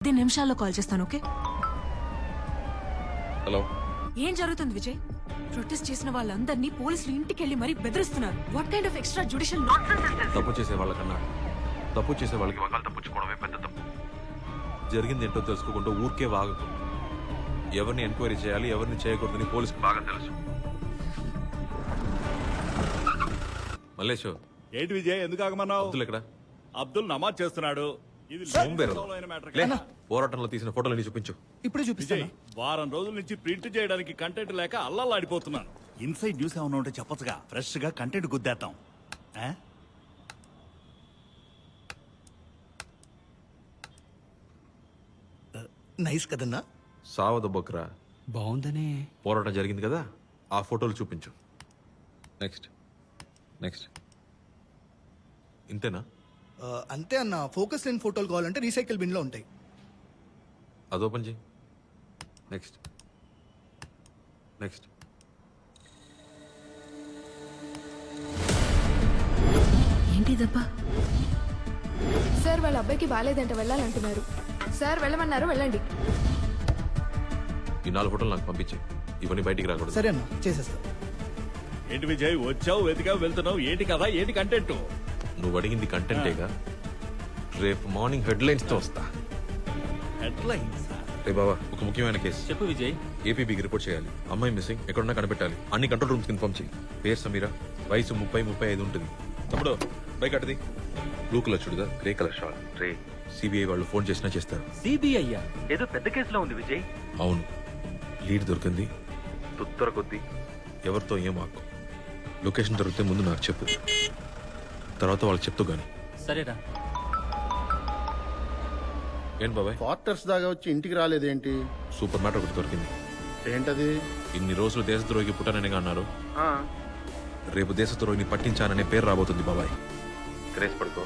10 నిమిషాల్లో కాల్ చేస్తాను. Okay? Hello. ఏం జరుగుతుంది విజయ్? ప్రొటెస్ట్ చేసిన వాళ్ళందరినీ పోలీసులు ఇంటికెళ్ళి మరీ బెదిరిస్తున్నారు. What kind of extra judicial nonsense is this? తప్పు చేసే వాళ్ళకన్నా తప్పు చేసే వాళ్ళకి వకాలు తప్పించుకోవడమే పెద్ద తప్పు. జరిగింది ఏంటో తెలుసుకోకుండా ఊరికే వాగకు. ఎవరిని ఎంక్వైరీ చేయాలి, ఎవరిని చేయకూడదని పోలీసుకు బాగా తెలుసు. మల్లేష్, ఏంటి విజయ్, ఎందుకు ఆగమన్నావు? అబ్దుల్ ఎక్కడ? అబ్దుల్ నమాజ్ చేస్తున్నాడు. ఇది పోరాటంలో తీసిన ఫోటోలు చూపించు. ఇప్పుడు విజయ్, చూపిస్తాను. వారం రోజుల నుంచి ప్రింట్ చేయడానికి కంటెంట్ లేక అల్లల్లాడిపోతున్నాను. ఇన్సైడ్ న్యూస్ ఏమైనా ఉంటే చెప్పొచ్చుగా, ఫ్రెష్ గా కంటెంట్ గుద్దేద్దాం. నైస్ కదన్నా. సావద బొక్రా. బాగుందనే. పోరాటం జరిగింది కదా, ఆ ఫోటోలు చూపించు. Next next. ఇంతేనా? అంతే అన్న. ఫోకస్ లేని ఫోటోలు కావాలంటే రీసైకిల్ బిన్ లో ఉంటాయి. అది ఓపెన్ చేయి. Next next. ఏంటి దబ్బా? సార్ వాళ్ళ అబ్బాయికి బాగాలేదంట, వెళ్ళాలంటున్నారు. సార్ వెళ్ళమన్నారు, వెళ్ళండి. ఈ 4 ఫోటోలు నాకు పంపించే. ఇవన్నీ బయటికి రాకూడదు. సరే అన్న, చేసేస్తా. ఏంటి విజయ్, వచ్చావు, వెతికావు, వెళ్తున్నావు. ఏంటి కదా, ఏంటి కంటెంట్? నువ్వు అడిగింది కంటెంటేగా. రేపు మార్నింగ్ హెడ్లైన్స్ తో వస్తా. హెడ్లైన్స్? రే బాబా, ఒక ముఖ్యమైన కేసు. చెప్పు విజయ్. ఏపీబీకి రిపోర్ట్ చేయాలి. అమ్మాయి మిస్సింగ్, ఎక్కడున్నా కనిపెట్టాలి. అన్ని కంట్రోల్ రూమ్స్ ఇన్ఫార్మ్ చేయి. పేరు సమీరా, వయసు 30-35 ఉంటుంది. తమ్ముడు బైక్ అట్టది. Blue colour churidar, grey colour shawl. రే, సిబిఐ వాళ్ళు ఫోన్ చేసినా చేస్తారు. సిబిఐ ఏదో పెద్ద కేసులో ఉంది విజయ్. అవును, లీడ్ దొరికింది. తుత్తర కొద్దీ ఎవరితో ఏం ఆకు. లొకేషన్ దొరికితే ముందు నాకు చెప్పు, తర్వాత వాళ్ళకి చెప్తూ గాని. సరేరా. ఏంటి బాబాయ్, క్వార్టర్స్ దాకా వచ్చి ఇంటికి రాలేదేంటి? సూపర్ మ్యాటర్ ఒకటి దొరికింది. ఏంటది? ఇన్ని రోజులు దేశద్రోహికి పుట్టానని అన్నారు. రేపు దేశద్రోహిని పట్టించాననే పేరు రాబోతుంది బాబాయ్. క్రేజ్ పడుకో.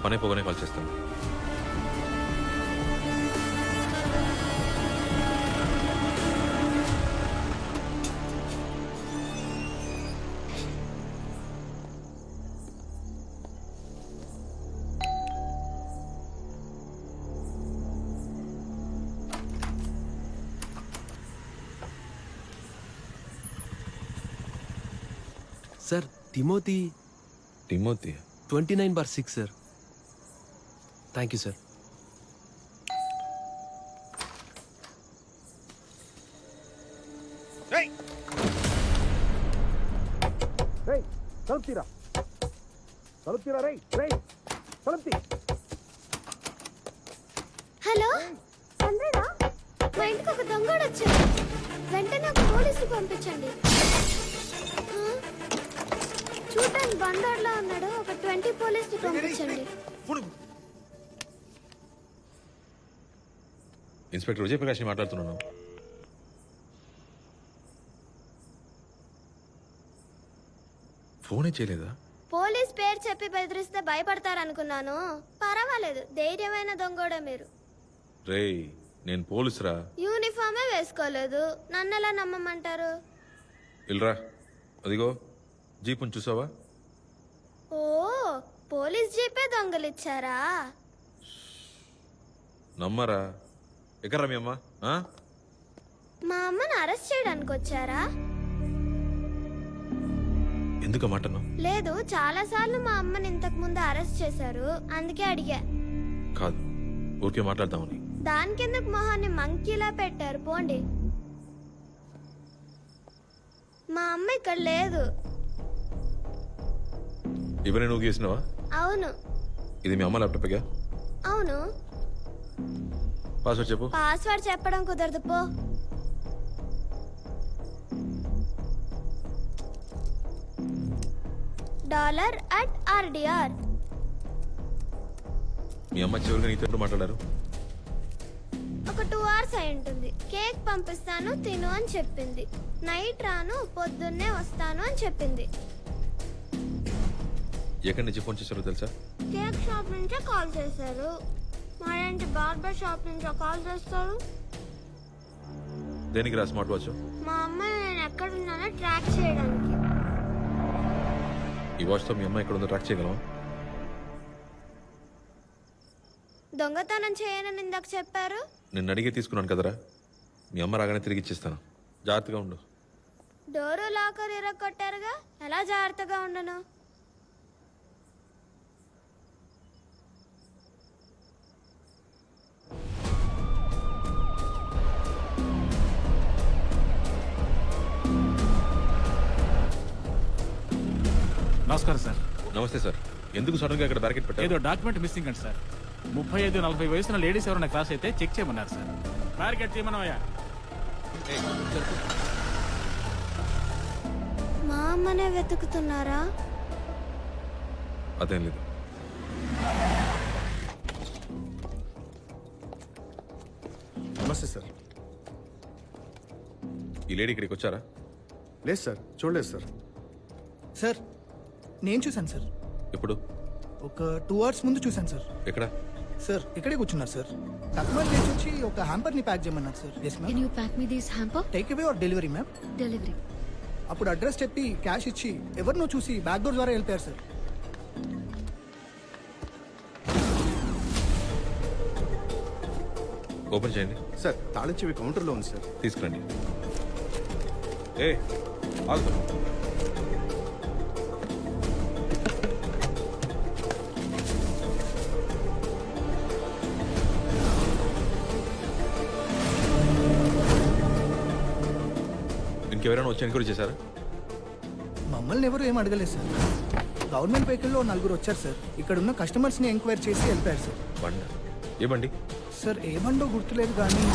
పనే పోగానే కాల్ చేస్తాను. Sir, Timothy Timothy 29/6 sir. Thank you sir. Hello చంద్రనా, మా ఇంటికి ఒక దొంగడు వచ్చాడు. వెంటనే ఒక పోలీసులు పంపించండి. చూడటానికి బందోడ్లా ఉన్నాడు. ఒక 20 పోలీసులు పంపించండి. ఇన్స్పెక్టర్ విజయ్ ప్రకాష్ మాట్లాడుతున్నాను. ఫోనే చేయలేదా? పోలీస్ పేరు చెప్పి బెదిరిస్తే భయపడతారనుకున్నాను. పర్వాలేదు, ధైర్యమైన దొంగోడే మీరు. రేయ్, నేను పోలీసురా. యూనిఫామే వేసుకోలేదు, నన్నెలా నమ్మమంటారు? ఇల్రా, అదిగో జీపుని చూసావా? ఓ, పోలీస్ జీపే దొంగలిచ్చారా? నమ్మరా? ఎక్కడ్రా మీ అమ్మ? మా అమ్మని అరెస్ట్ చేయడానికి వచ్చారా? ఎందుకు మాటను? లేదు, చాలా సార్లు మా అమ్మని ఇంతకు ముందు అరెస్ట్ చేశారు, అందుకే అడిగా. కాదు, ఊరికే మాట్లాడదామని. దానికెందుకు మొహాన్ని మంకీలా పెట్టారు? పోండి. మా అమ్మ ఇక్కడ లేదు. ఇవన్నీ నువ్వు గీసినావా? అవును. ఇది మీ అమ్మ ల్యాప్టాప్గా? అవును. పాస్వర్డ్ చెప్పు. పాస్వర్డ్ చెప్పడం కుదరదు, పో. $@RDR. మీ అమ్మ చివరిగా నీతో ఎప్పుడు మాట్లాడారు? ఒక 2 hours అయి ఉంటుంది. కేక్ పంపిస్తాను, తిను అని చెప్పింది. నైట్ రాను, పొద్దున్నే వస్తాను అని చెప్పింది. ఎక్కడి నుంచి ఫోన్ చేశారో తెలుసా? కేక్ షాప్ నుంచే కాల్ చేశారు. మరేంటి బార్బర్ షాప్ నుంచో కాల్ చేస్తారు? దేనికి రా స్మార్ట్ వాచ్? మా అమ్మ నేను ఎక్కడున్నానో ట్రాక్ చేయడానికి. ఈ వాచ్తో మీ అమ్మ ఎక్కడ ఉందో ట్రాక్ చేయగలవా? దొంగతనం చేయనని ఇందాక చెప్పారు. నిన్ను అడిగే తీసుకున్నాను కదరా, మీ అమ్మ రాగానే తిరిగి ఇచ్చేస్తాను. జాగ్రత్తగా ఉండు. డోరు లాకర్ ఇరగొట్టారుగా, ఎలా జాగ్రత్తగా ఉండను? నమస్కారం సార్. నమస్తే సార్. ఎందుకు సడన్ గా ఇక్కడ బ్యారికేడ్ పెట్టారు? ఏదో డాక్యుమెంట్ మిస్సింగ్ అండి సార్. 35-40 వయసున్న లేడీస్ ఎవరైనా క్లాస్ అయితే చెక్ చేయమన్నారు సార్. బ్యారికేడ్ చేయమన్నాయా? మా అమ్మనే వెతుకుతున్నారా? అదేం లేదు. నమస్తే సార్. ఈ లేడీ ఇక్కడికి వచ్చారా? లేదు సార్, చూడలేదు సార్. సార్ నేను చూశాను సార్. ఎప్పుడు? ఒక 2 hours ముందు చూశాను సార్. ఎక్కడ? సార్ ఇక్కడే కూర్చున్నారు సార్. కస్టమర్ లేచి వచ్చి ఒక హ్యాంపర్ ని ప్యాక్ చేయమన్నారు sir. Yes Can ma'am. you pack me this hamper? Take away or delivery ma'am. Delivery. అప్పుడు అడ్రస్ చెప్పి క్యాష్ ఇచ్చి ఎవరినో చూసి బ్యాక్ డోర్ ద్వారా వెళ్ళిపోయారు సార్. ఓపెన్ చేయండి. సార్ తాళం చెవి కౌంటర్లో ఉంది సార్. తీసుకురండి. ఏ ఆగు. ఇంకెవరైనా వచ్చి ఎంక్వైరీ చేశారా? మమ్మల్ని ఎవరు ఏం అడగలేదు సార్. గవర్నమెంట్ వెహికల్లో 4 వచ్చారు సార్. ఇక్కడ ఉన్న కస్టమర్స్ ని ఎంక్వైరీ చేసి వెళ్ళిపోయారు సార్. బండి? ఏ బండి? సార్ ఏ బండో గుర్తులేదు కానీ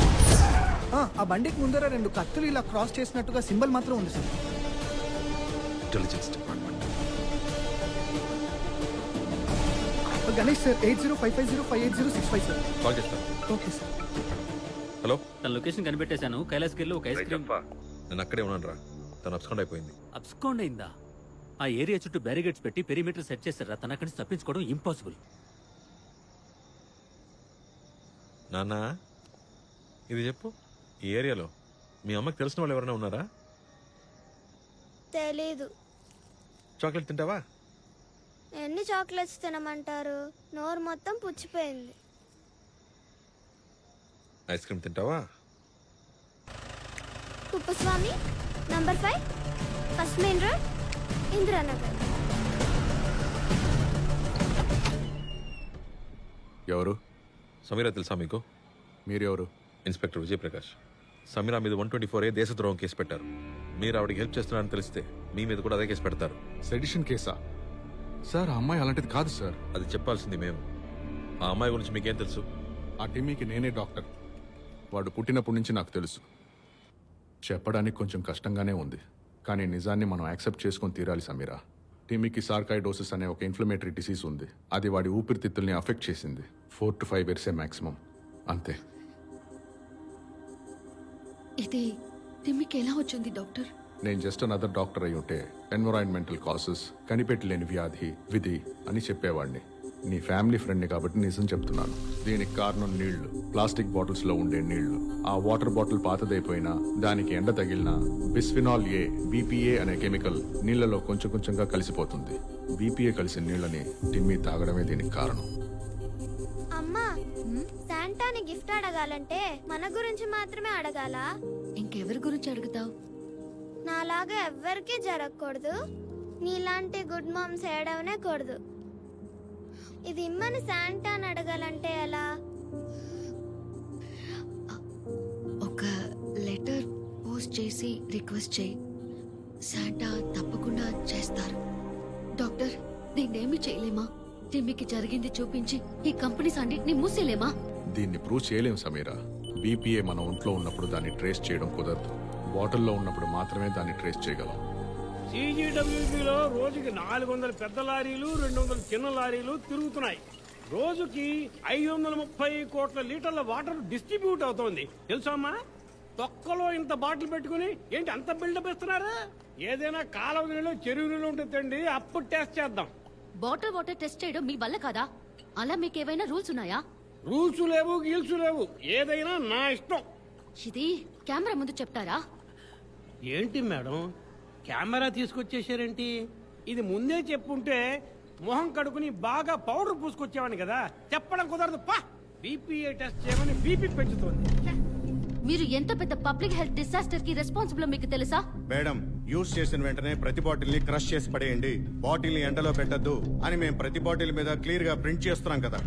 ఆ బండికి ముందర 2 కత్తులు ఇలా క్రాస్ చేసినట్టుగా సింబల్ మాత్రం ఉంది sir. Intelligence department. Ganesh sir 8055058065 sir. Call చేస్తాను. Okay sir. హలో, తన లొకేషన్ కనిపెట్టేశాను. కైలాస్కి వెళ్ళి ఒక ఐస్ క్రీమ్. నేను అక్కడే ఉన్నాను రా. తను అబ్స్కాండ్ అయిపోయింది. అబ్స్కాండ్ అయిందా? ఆ ఏరియా చుట్టూ బ్యారిగేట్స్ పెట్టి పెరిమీటర్ సెట్ చేశారా? తన అక్కడి నుంచి తప్పించుకోవడం ఇంపాసిబుల్. నాన్న ఇది చెప్పు, ఈ ఏరియాలో మీ అమ్మకి తెలిసిన వాళ్ళు ఎవరైనా ఉన్నారా? తెలీదు. చాక్లెట్ తింటావా? ఎన్ని చాక్లెట్స్ తినమంటారు? నోరు మొత్తం పుచ్చిపోయింది. ఐస్ క్రీమ్ తింటావా? Kuppaswamy number 5 first main road, Indiranagar. ఎవరు? సమీరా తెలుసా మీకు? మీరెవరు? ఇన్స్పెక్టర్ విజయప్రకాష్. సమీరా మీద 124A దేశద్రోహం కేసు పెట్టారు. మీరు ఆవిడకి హెల్ప్ చేస్తున్నారని తెలిస్తే మీ మీద కూడా అదే కేసు పెడతారు. సెడిషన్ కేసా? సార్ ఆ అమ్మాయి అలాంటిది కాదు సార్. అది చెప్పాల్సింది మేము. ఆ అమ్మాయి గురించి మీకేం తెలుసు? ఆ టిమ్మీకి నేనే డాక్టర్. వాడు పుట్టినప్పటి నుంచి నాకు తెలుసు. చెప్పడానికి కొంచెం కష్టంగానే ఉంది, కానీ నిజాన్ని మనం యాక్సెప్ట్ చేసుకొని తీరాలి సమీరా. టిమ్మీకి సార్కాయిడోసిస్ అనే ఒక ఇన్ఫ్లమేటరీ డిసీజ్ ఉంది. అది వాడి ఊపిరితిత్తుల్ని అఫెక్ట్ చేసింది. 4 to 5 years మాక్సిమం, అంతే. ఇది తిమ్మికి ఎలా వచ్చింది డాక్టర్? నేను జస్ట్ అనదర్ డాక్టర్ అయి ఉంటే ఎన్విరాన్మెంటల్ కాసెస్, కనిపెట్టలేని వ్యాధి, విధి అని చెప్పేవాడిని. నీ ఫ్యామిలీ ఫ్రెండ్ని కాబట్టి నిజం చెప్తున్నాను. దీనికి కారణం నీళ్లు, ప్లాస్టిక్ బాటిల్స్ లో ఉండే నీళ్లు. ఆ వాటర్ బాటిల్ పాతదైపోయినా దానికి ఎండ తగిలినా బిస్ఫినాల్ ఏ, BPA అనే కెమికల్ నీళ్లలో కొంచెం కొంచెంగా కలిసిపోతుంది. BPA కలిసిన నీళ్ళని టిమ్మీ తాగడమే దీనికి కారణం. అమ్మా, శాంటాని గిఫ్ట్ అడగాలంటే మన గురించి మాత్రమే అడగాలా? ఇంకెవరి గురించి అడుగుతావు? నాలాగా ఎవ్వరికీ జరగకూడదు. నీలాంటి గుడ్ మామ్స్ ఏడవనే కూడదు. ఇది ఇమ్మని శాంటాని అడగాలంటే ఎలా? ఒక లెటర్ పోస్ట్ చేసి రిక్వెస్ట్ చేయి. శాంటా తప్పకుండా చేస్తారు. డాక్టర్, దీన్నేమి చేయలేమా? టిమ్మికి జరిగింది చూపించి ఈ కంపెనీస్ అన్నిటిని మూసేలేమా? దీన్ని ప్రూవ్ చేయలేం సమీరా. BPA మన ఒంట్లో ఉన్నప్పుడు దాన్ని ట్రేస్ చేయడం కుదరదు. బాటిల్లో ఉన్నప్పుడు మాత్రమే దాన్ని ట్రేస్ చేయగలం. CGWBలో రోజుకి 400 పెద్ద లారీలు, 200 చిన్న లారీలు తిరుగుతున్నాయి. రోజుకి 530 కోట్ల లీటర్ల వాటర్ డిస్ట్రిబ్యూట్ అవుతోంది. తెలుసమ్మా? తొక్కలో ఇంత బాటిల్ పెట్టుకుని ఏంటి అంత బిల్డప్ ఇస్తున్నారా? ఏదైనా కాలువ నీళ్ళు, చెరువు నీళ్ళు ఉంటే తండి, అప్పుడు టెస్ట్ చేద్దాం. బాటిల్ వాటర్ టెస్ట్ చేయడం మీ వల్ల కాదా? అలా మీకేమైనా రూల్స్ ఉన్నాయా? రూల్స్ లేవు, గీల్స్ లేవు, ఏదైనా నా ఇష్టం. ఇది కెమెరా ముందు చెప్తారా? ఏంటి మేడం కెమెరా తీసుకొచ్చేసారేంటి? ఇది ముందే చెప్పుంటే మొహం కడుకుని బాగా పౌడర్ పూసుకొచ్చేవాడిని కదా. చెప్పడం కుదరదు. పా బీపీఏ టెస్ట్ చేయమని బీపీ పెంచుతోంది. మీరు ఎంత పెద్ద పబ్లిక్ హెల్త్ డిసాస్టర్ కి రెస్పాన్సిబుల్ మీకు తెలుసా? మేడం యూస్ చేసిన వెంటనే ప్రతి బాటిల్ ని క్రష్ చేసి పడేయండి, బాటిల్ ని ఎండలో పెట్టద్దు అని మేము ప్రతి బాటిల్ మీద క్లియర్ గా ప్రింట్ చేస్తున్నాం కదా.